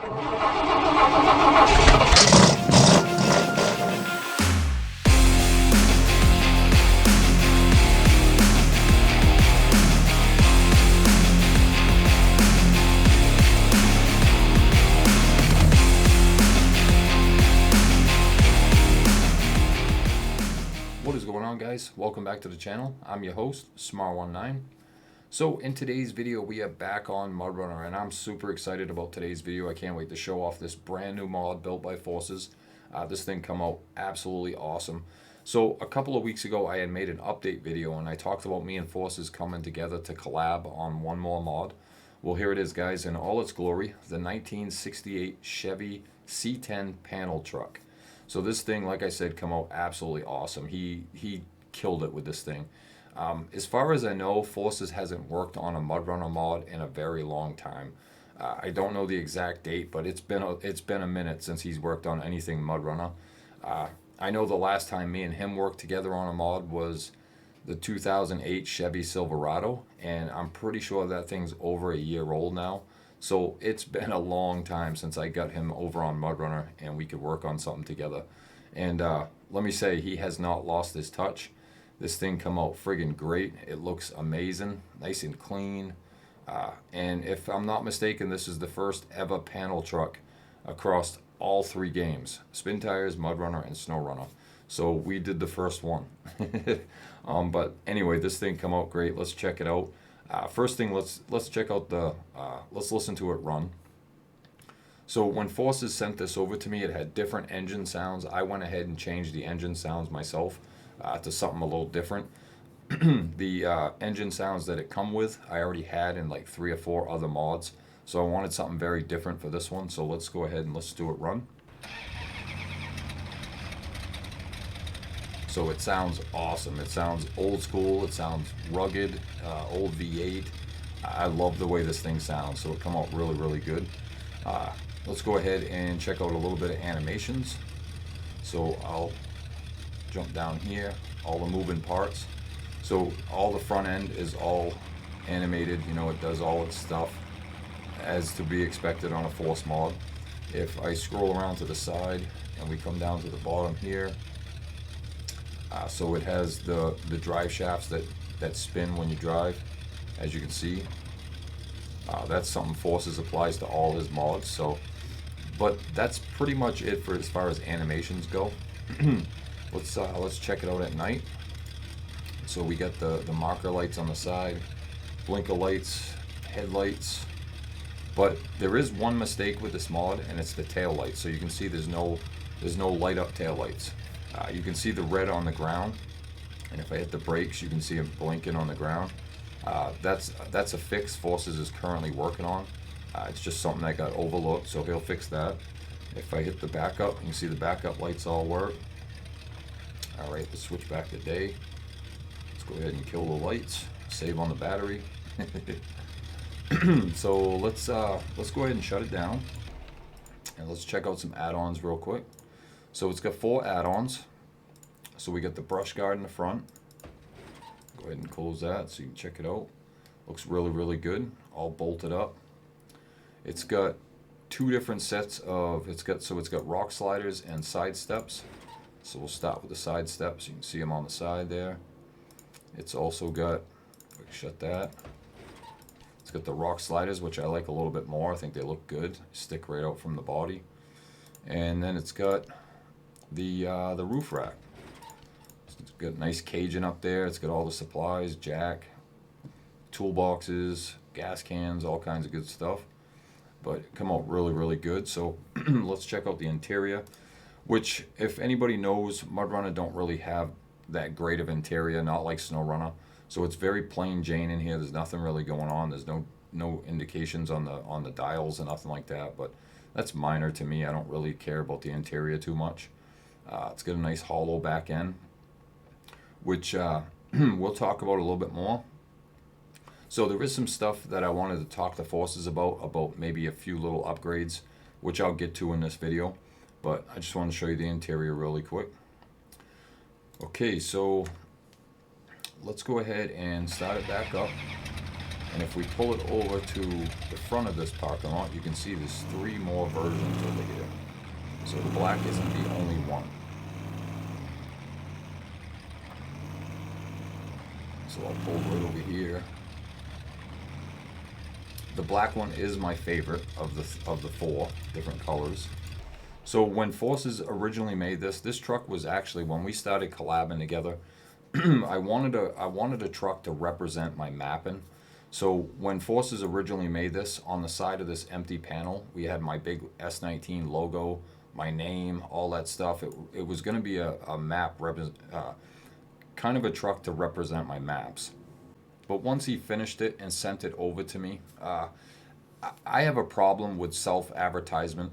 What is going on, guys? Welcome back to the channel. I'm your host, SMARONENINE. So in today's video, we are back on Mudrunner, and I'm super excited about today's video. I can't wait to show off this brand new mod built by Forces. This thing come out absolutely awesome. So a couple of weeks ago, I had made an update video, and I talked about me and Forces coming together to collab on one more mod. Well, here it is, guys, in all its glory, the 1968 Chevy C10 panel truck. So this thing, like I said, come out absolutely awesome. He killed it with this thing. As far as I know, Forces hasn't worked on a Mudrunner mod in a very long time. I don't know the exact date, but it's been a minute since he's worked on anything Mudrunner. I know the last time me and him worked together on a mod was the 2008 Chevy Silverado, and I'm pretty sure that thing's over a year old now. So it's been a long time since I got him over on Mudrunner and we could work on something together. And let me say, he has not lost his touch. This thing come out friggin' great. It looks amazing, nice and clean. And if I'm not mistaken, this is the first ever panel truck across all three games: Spintires, Mudrunner, and SnowRunner. So we did the first one. But anyway, this thing come out great. Let's check it out. First thing, let's check out the, let's listen to it run. So when Forces sent this over to me, it had different engine sounds. I went ahead and changed the engine sounds myself to something a little different. The engine sounds that it come with, I already had in like 3 or 4 other mods. So I wanted something very different for this one. So let's go ahead and let's do it run. So it sounds awesome. It sounds old school. It sounds rugged, old V8. I love the way this thing sounds. So it come out really, really good. Let's go ahead and check out a little bit of animations. So I'll jump down here, all the moving parts. So all the front end is all animated. You know, it does all its stuff as to be expected on a Force mod. If I scroll around to the side and we come down to the bottom here, so it has the drive shafts that spin when you drive, as you can see. That's something Forces applies to all his mods. So, but that's pretty much it for as far as animations go. Let's check it out at night. So we got the marker lights on the side, blinker lights, headlights. But there is one mistake with this mod, and it's the tail lights. So you can see there's no light up tail lights. You can see the red on the ground, and if I hit the brakes, you can see them blinking on the ground. That's a fix Forces is currently working on. It's just something that got overlooked, so he'll fix that. If I hit the backup, you can see the backup lights all work. All right, let's switch back to day. Let's go ahead and kill the lights, save on the battery. So let's go ahead and shut it down, and let's check out some add-ons real quick. So it's got 4 add-ons. So we got the brush guard in the front. Go ahead and close that so you can check it out. Looks really, really good, all bolted up. It's got 2 different sets of, it's got rock sliders and side steps. So we'll start with the side steps. You can see them on the side there. It's also got, if I can shut that, it's got the rock sliders, which I like a little bit more. I think they look good, stick right out from the body. And then it's got the roof rack. It's got nice caging up there. It's got all the supplies, jack, toolboxes, gas cans, all kinds of good stuff. But it come out really, really good. So let's check out the interior, which, if anybody knows, Mudrunner don't really have that great of interior, not like SnowRunner. So it's very plain Jane in here. There's nothing really going on. There's no indications on the dials and nothing like that. But that's minor to me. I don't really care about the interior too much. It's got a nice hollow back end, which we'll talk about a little bit more. So there is some stuff that I wanted to talk to Forces about maybe a few little upgrades, which I'll get to in this video. But I just want to show you the interior really quick. Okay, so let's go ahead and start it back up. And if we pull it over to the front of this parking lot, you can see there's 3 more versions over here. So the black isn't the only one. So I'll pull right over here. The black one is my favorite of the 4 different colors. So when Forces originally made this truck was actually, when we started collabing together, I wanted a truck to represent my mapping. So when Forces originally made this, on the side of this empty panel, we had my big S19 logo, my name, all that stuff. It was going to be a map, kind of a truck to represent my maps. But once he finished it and sent it over to me, I have a problem with self-advertisement.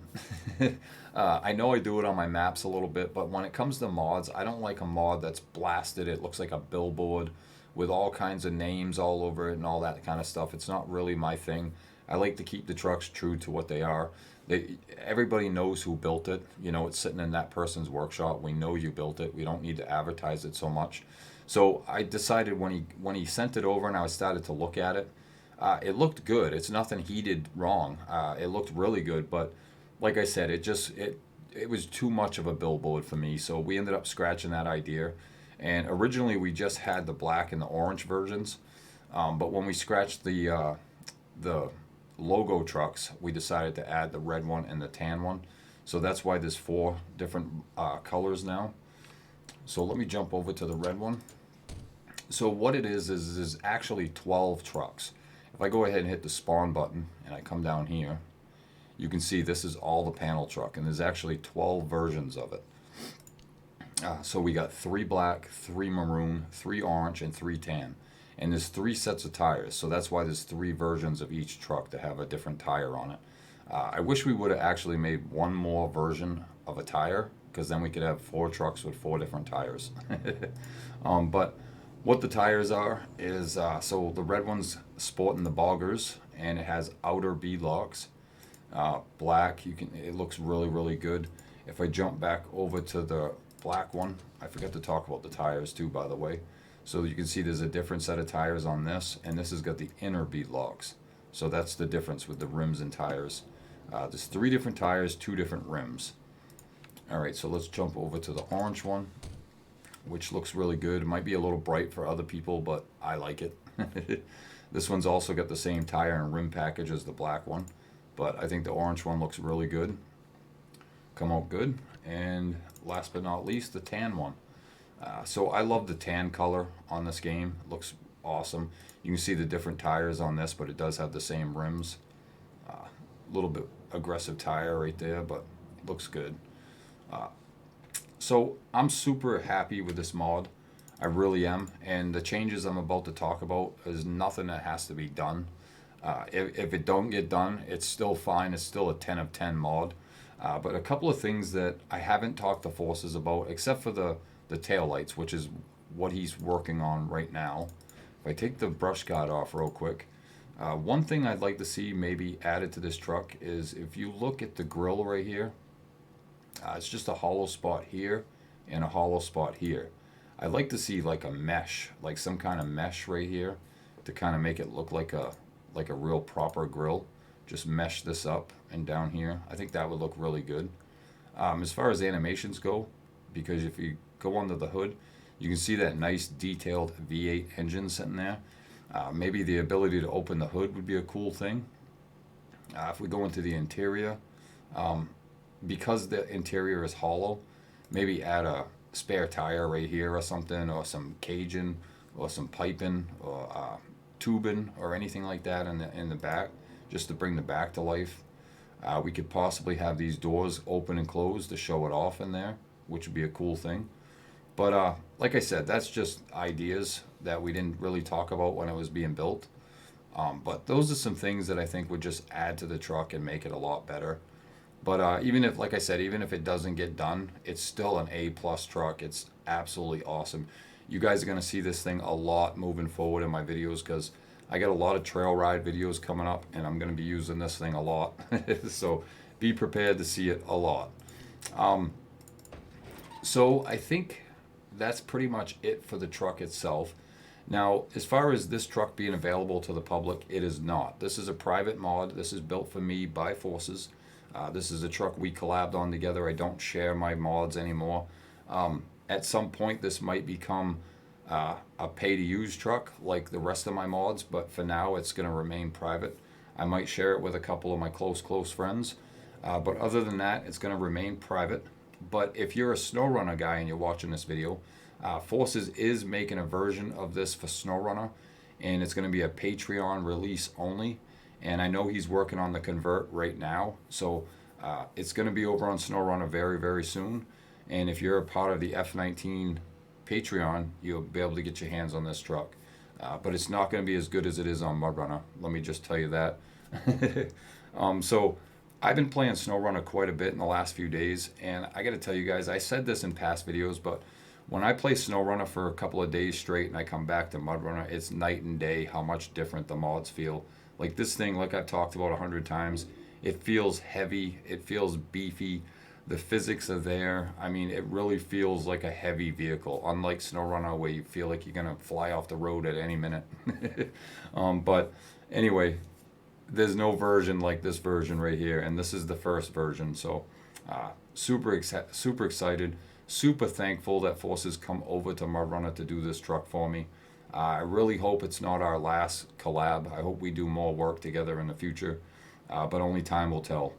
I know I do it on my maps a little bit, but when it comes to mods, I don't like a mod that's blasted. It looks like a billboard with all kinds of names all over it and all that kind of stuff. It's not really my thing. I like to keep the trucks true to what they are. Everybody knows who built it. You know, it's sitting in that person's workshop. We know you built it. We don't need to advertise it so much. So I decided when he sent it over and I started to look at it, it looked good. It's nothing he did wrong. It looked really good, but like I said, it was too much of a billboard for me. So we ended up scratching that idea. And originally we just had the black and the orange versions, but when we scratched the logo trucks, we decided to add the red one and the tan one. So that's why there's 4 different colors now. So let me jump over to the red one. So what it is actually 12 trucks. If I go ahead and hit the spawn button and I come down here, you can see this is all the panel truck, and there's actually 12 versions of it. So we got 3 black, 3 maroon, 3 orange, and 3 tan. And there's 3 sets of tires, so that's why there's 3 versions of each truck to have a different tire on it. I wish we would have actually made one more version of a tire, because then we could have 4 trucks with 4 different tires. But what the tires are is, so the red one's sporting the boggers, and it has outer bead locks. Black, it looks really, really good. If I jump back over to the black one, I forgot to talk about the tires too, by the way. So you can see there's a different set of tires on this, and this has got the inner bead locks. So that's the difference with the rims and tires. There's 3 different tires, 2 different rims. Alright, so let's jump over to the orange one, which looks really good. It might be a little bright for other people, but I like it. This one's also got the same tire and rim package as the black one, but I think the orange one looks really good. Come out good. And last but not least, the tan one. So I love the tan color on this game. It looks awesome. You can see the different tires on this, but it does have the same rims. A little bit aggressive tire right there, but it looks good. So I'm super happy with this mod. I really am. And the changes I'm about to talk about is nothing that has to be done. If it don't get done, it's still fine. It's still a 10 of 10 mod. But a couple of things that I haven't talked to Forces about, except for the tail lights, which is what he's working on right now. If I take the brush guard off real quick, one thing I'd like to see maybe added to this truck is if you look at the grill right here, it's just a hollow spot here and a hollow spot here. I'd like to see like a mesh, like some kind of mesh right here to kind of make it look like a real proper grill. Just mesh this up and down here. I think that would look really good. As far as animations go, because if you go under the hood, you can see that nice detailed V8 engine sitting there. Maybe the ability to open the hood would be a cool thing. If we go into the interior, because the interior is hollow, maybe add a spare tire right here or something, or some caging, or some piping, or tubing, or anything like that in the back, just to bring the back to life. We could possibly have these doors open and close to show it off in there, which would be a cool thing. But like I said, that's just ideas that we didn't really talk about when it was being built. But those are some things that I think would just add to the truck and make it a lot better. But even if, like I said, even if it doesn't get done, it's still an A+ truck. It's absolutely awesome. You guys are going to see this thing a lot moving forward in my videos, because I got a lot of trail ride videos coming up, and I'm going to be using this thing a lot. So be prepared to see it a lot. So I think that's pretty much it for the truck itself. Now, as far as this truck being available to the public, it is not. This is a private mod. This is built for me by Forces. This is a truck we collabed on together. I don't share my mods anymore. At some point, this might become a pay-to-use truck like the rest of my mods, but for now, it's going to remain private. I might share it with a couple of my close friends, but other than that, it's going to remain private. But if you're a SnowRunner guy and you're watching this video, Forces is making a version of this for SnowRunner, and it's going to be a Patreon release only. And I know he's working on the convert right now, so it's going to be over on SnowRunner very soon. And if you're a part of the F19 Patreon, you'll be able to get your hands on this truck. But it's not going to be as good as it is on Mudrunner. Let me just tell you that. So I've been playing SnowRunner quite a bit in the last few days, and I got to tell you guys, I said this in past videos, but when I play SnowRunner for a couple of days straight and I come back to Mudrunner, it's night and day how much different the mods feel. Like this thing, like I've talked about 100 times, it feels heavy, it feels beefy, the physics are there. I mean, it really feels like a heavy vehicle, unlike SnowRunner where you feel like you're gonna fly off the road at any minute. But anyway, there's no version like this version right here, and this is the first version. So super excited, super thankful that Forces come over to Mudrunner to do this truck for me. I really hope it's not our last collab. I hope we do more work together in the future, but only time will tell.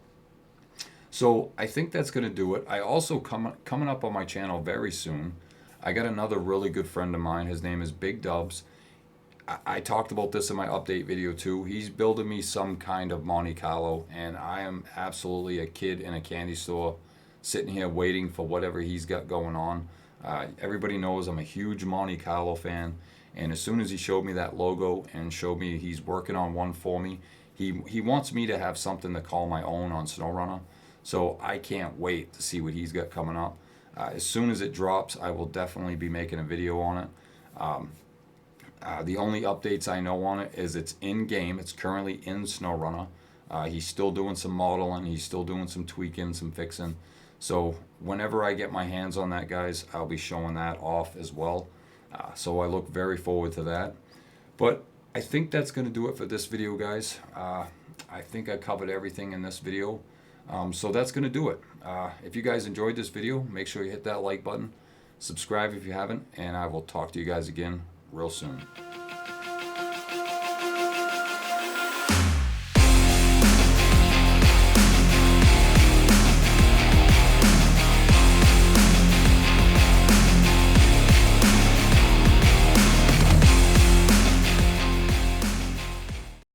So I think that's going to do it. I also, coming up on my channel very soon, I got another really good friend of mine. His name is Big Dubs. I talked about this in my update video too. He's building me some kind of Monte Carlo, and I am absolutely a kid in a candy store sitting here waiting for whatever he's got going on. Everybody knows I'm a huge Monte Carlo fan, and as soon as he showed me that logo and showed me he's working on one for me, he wants me to have something to call my own on SnowRunner. So I can't wait to see what he's got coming up. As soon as it drops, I will definitely be making a video on it. The only updates I know on it is it's in game. It's currently in SnowRunner. He's still doing some modeling. He's still doing some tweaking, some fixing. So whenever I get my hands on that, guys, I'll be showing that off as well. So I look very forward to that. But I think that's going to do it for this video, guys. I think I covered everything in this video. So that's going to do it. If you guys enjoyed this video, make sure you hit that like button. Subscribe if you haven't, and I will talk to you guys again real soon.